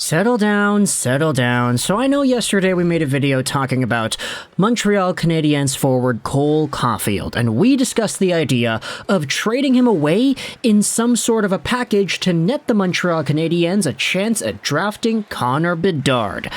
Settle down, settle down. So I know yesterday we made a video talking about Montreal Canadiens forward Cole Caufield, and we discussed the idea of trading him away in some sort of a package to net the Montreal Canadiens a chance at drafting Connor Bedard.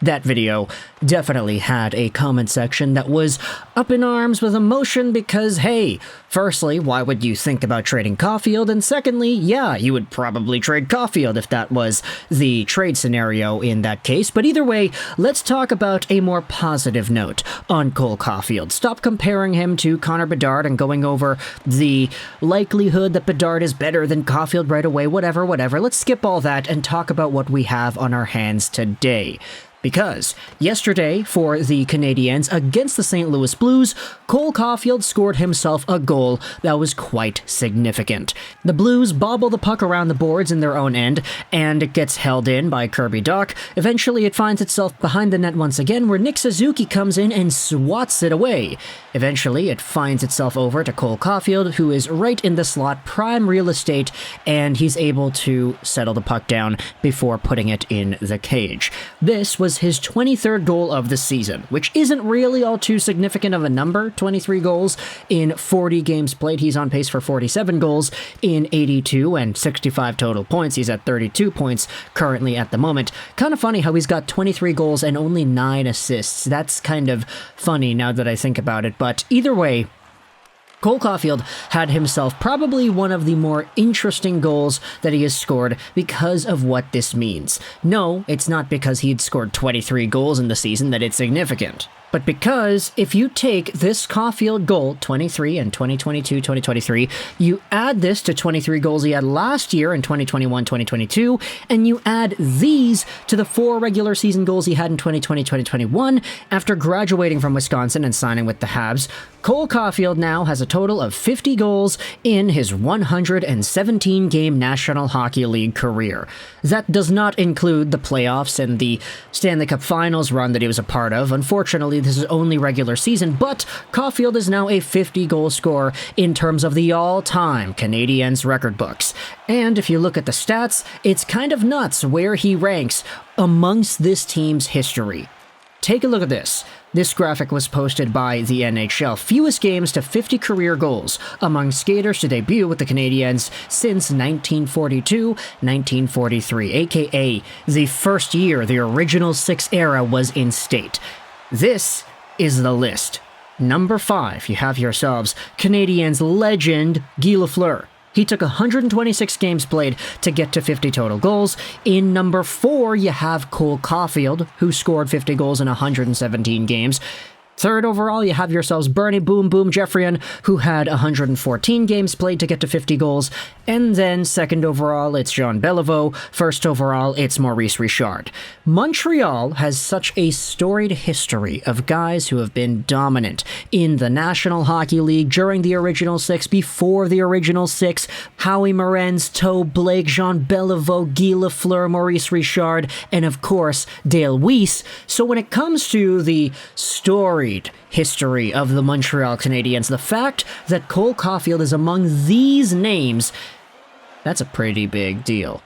That video definitely had a comment section that was up in arms with emotion because, hey, firstly, why would you think about trading Caufield? And secondly, yeah, you would probably trade Caufield if that was the trade scenario in that case. But either way, let's talk about a more positive note on Cole Caufield. Stop comparing him to Connor Bedard and going over the likelihood that Bedard is better than Caufield right away, whatever. Let's skip all that and talk about what we have on our hands today. Because yesterday, for the Canadiens against the St. Louis Blues, Cole Caufield scored himself a goal that was quite significant. The Blues bobble the puck around the boards in their own end, and it gets held in by Kirby Dach. Eventually, it finds itself behind the net once again, where Nick Suzuki comes in and swats it away. Eventually, it finds itself over to Cole Caufield, who is right in the slot, prime real estate, and he's able to settle the puck down before putting it in the cage. This was his 23rd goal of the season, which isn't really all too significant of a number. 23 goals in 40 games played. He's on pace for 47 goals in 82 and 65 total points. He's at 32 points currently at the moment. Kind of funny how he's got 23 goals and only 9 assists. That's kind of funny now that I think about it, but either way, Cole Caufield had himself probably one of the more interesting goals that he has scored because of what this means. No, it's not because he'd scored 23 goals in the season that it's significant, but because if you take this Caufield goal, 23 in 2022-2023, you add this to 23 goals he had last year in 2021-2022, and you add these to the 4 regular season goals he had in 2020-2021 after graduating from Wisconsin and signing with the Habs, Cole Caufield now has a total of 50 goals in his 117-game National Hockey League career. That does not include the playoffs and the Stanley Cup Finals run that he was a part of. Unfortunately, this is only regular season, but Caufield is now a 50-goal scorer in terms of the all-time Canadiens record books. And if you look at the stats, it's kind of nuts where he ranks amongst this team's history. Take a look at this. This graphic was posted by the NHL. Fewest games to 50 career goals among skaters to debut with the Canadiens since 1942-1943, aka the first year the original 6 era was in state. This is the list. Number 5, you have yourselves Canadiens legend Guy Lafleur. He took 126 games played to get to 50 total goals. In number 4, you have Cole Caufield, who scored 50 goals in 117 games. Third overall, you have yourselves Bernie Boom Boom Geoffrion, who had 114 games played to get to 50 goals. And then second overall, it's Jean Beliveau. First overall, it's Maurice Richard. Montreal has such a storied history of guys who have been dominant in the National Hockey League during the original 6, before the original 6. Howie Morenz, Toe Blake, Jean Beliveau, Guy Lafleur, Maurice Richard, and of course, Dale Weiss. So when it comes to the storied history of the Montreal Canadiens, the fact that Cole Caufield is among these names, that's a pretty big deal.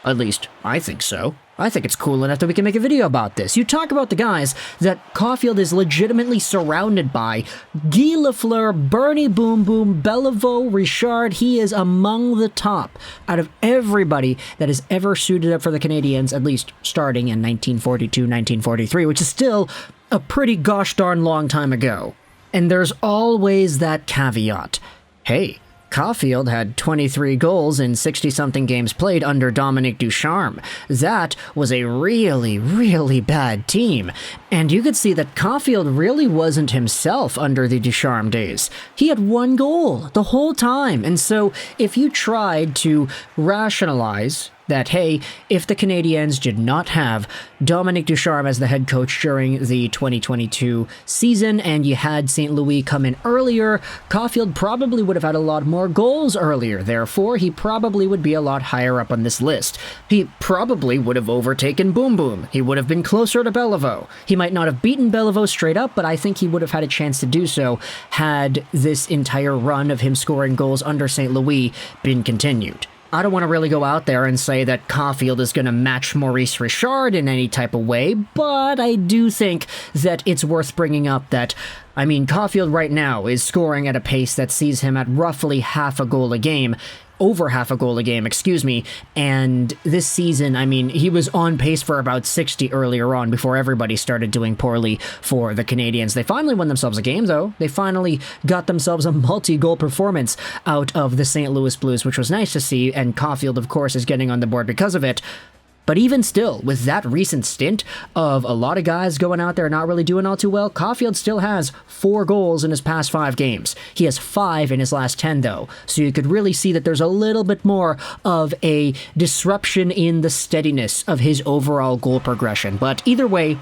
At least, I think so. I think it's cool enough that we can make a video about this. You talk about the guys that Caufield is legitimately surrounded by. Guy Lafleur, Bernie Boom Boom, Beliveau, Richard, he is among the top out of everybody that has ever suited up for the Canadiens, at least starting in 1942-1943, which is still a pretty gosh darn long time ago. And there's always that caveat. Hey, Caufield had 23 goals in 60-something games played under Dominique Ducharme. That was a really, really bad team. And you could see that Caufield really wasn't himself under the Ducharme days. He had 1 goal the whole time. And so if you tried to rationalize that, hey, if the Canadiens did not have Dominique Ducharme as the head coach during the 2022 season and you had St. Louis come in earlier, Caufield probably would have had a lot more goals earlier. Therefore, he probably would be a lot higher up on this list. He probably would have overtaken Boom Boom. He would have been closer to Beliveau. He might not have beaten Beliveau straight up, but I think he would have had a chance to do so had this entire run of him scoring goals under St. Louis been continued. I don't want to really go out there and say that Caufield is going to match Maurice Richard in any type of way, but I do think that it's worth bringing up that, I mean, Caufield right now is scoring at a pace that sees him at roughly half a goal a game, over half a goal a game, excuse me, and this season, I mean, he was on pace for about 60 earlier on before everybody started doing poorly for the Canadiens. They finally won themselves a game, though. They finally got themselves a multi-goal performance out of the St. Louis Blues, which was nice to see, and Caufield, of course, is getting on the board because of it. But even still, with that recent stint of a lot of guys going out there not really doing all too well, Caufield still has 4 goals in his past 5 games. He has 5 in his last 10, though, so you could really see that there's a little bit more of a disruption in the steadiness of his overall goal progression. But either way,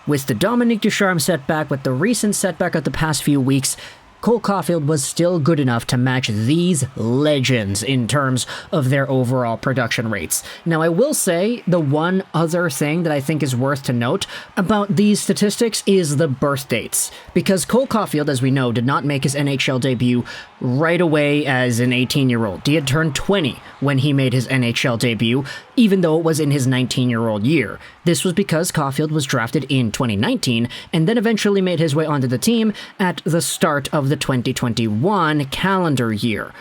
with the Dominique Ducharme setback, with the recent setback of the past few weeks, Cole Caufield was still good enough to match these legends in terms of their overall production rates. Now, I will say the one other thing that I think is worth to note about these statistics is the birth dates, because Cole Caufield, as we know, did not make his NHL debut right away as an 18-year-old. He had turned 20 when he made his NHL debut, even though it was in his 19-year-old year. This was because Caufield was drafted in 2019 and then eventually made his way onto the team at the start of the 2021 calendar year.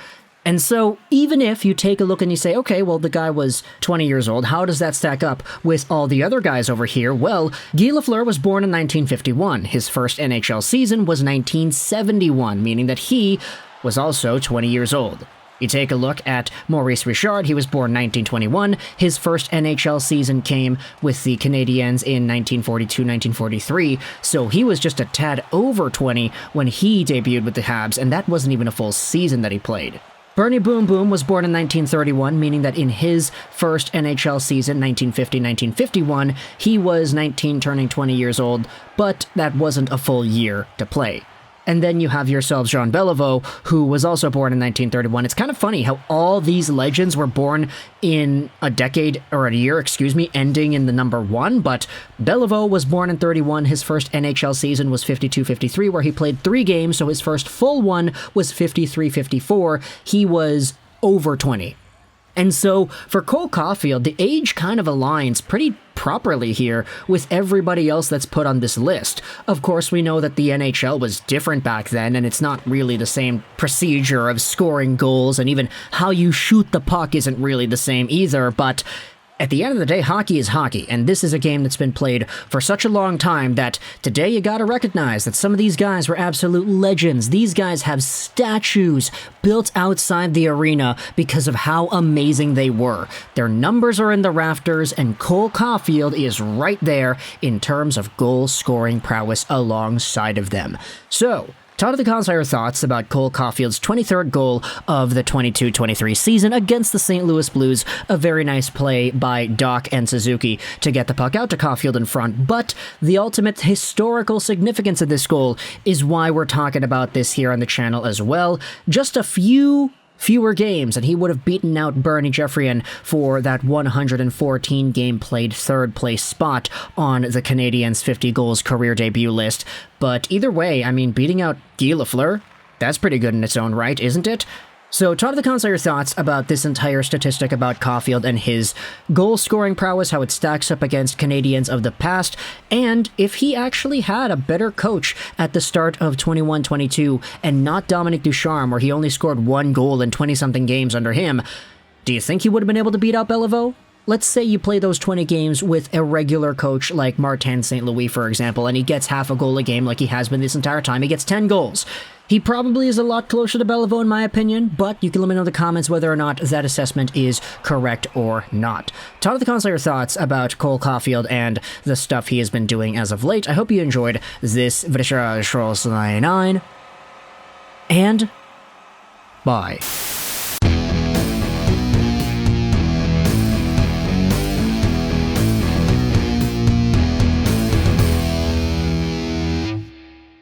And so even if you take a look and you say, okay, well, the guy was 20 years old, how does that stack up with all the other guys over here? Well, Guy Lafleur was born in 1951. His first NHL season was 1971, meaning that he was also 20 years old. You take a look at Maurice Richard. He was born 1921. His first NHL season came with the Canadiens in 1942-1943, so he was just a tad over 20 when he debuted with the Habs, and that wasn't even a full season that he played. Bernie Boom Boom was born in 1931, meaning that in his first NHL season, 1950-1951, he was 19 turning 20 years old, but that wasn't a full year to play. And then you have yourselves Jean Beliveau, who was also born in 1931. It's kind of funny how all these legends were born in a decade, or a year, ending in the number 1, but Beliveau was born in 31. His first NHL season was 52-53, where he played 3 games, so his first full one was 53-54. He was over 20. And so, for Cole Caufield, the age kind of aligns pretty properly here with everybody else that's put on this list. Of course, we know that the NHL was different back then, and it's not really the same procedure of scoring goals, and even how you shoot the puck isn't really the same either, but at the end of the day, hockey is hockey, and this is a game that's been played for such a long time that today you gotta recognize that some of these guys were absolute legends. These guys have statues built outside the arena because of how amazing they were. Their numbers are in the rafters, and Cole Caufield is right there in terms of goal-scoring prowess alongside of them. So, talk to the comments your thoughts about Cole Caufield's 23rd goal of the 22-23 season against the St. Louis Blues. A very nice play by Doc and Suzuki to get the puck out to Caufield in front, but the ultimate historical significance of this goal is why we're talking about this here on the channel as well. Just a fewer games, and he would have beaten out Bernie Geoffrion for that 114 game played 3rd place spot on the Canadiens' 50 goals career debut list. But either way, I mean, beating out Guy Lafleur, that's pretty good in its own right, isn't it? So talk to the comments your thoughts about this entire statistic about Caufield and his goal-scoring prowess, how it stacks up against Canadiens of the past, and if he actually had a better coach at the start of 21-22 and not Dominique Ducharme, where he only scored 1 goal in 20-something games under him. Do you think he would have been able to beat out Beliveau? Let's say you play those 20 games with a regular coach like Martin St. Louis, for example, and he gets half a goal a game like he has been this entire time. He gets 10 goals. He probably is a lot closer to Beliveau in my opinion, but you can let me know in the comments whether or not that assessment is correct or not. Talk to the comments your thoughts about Cole Caufield and the stuff he has been doing as of late. I hope you enjoyed this video, and bye.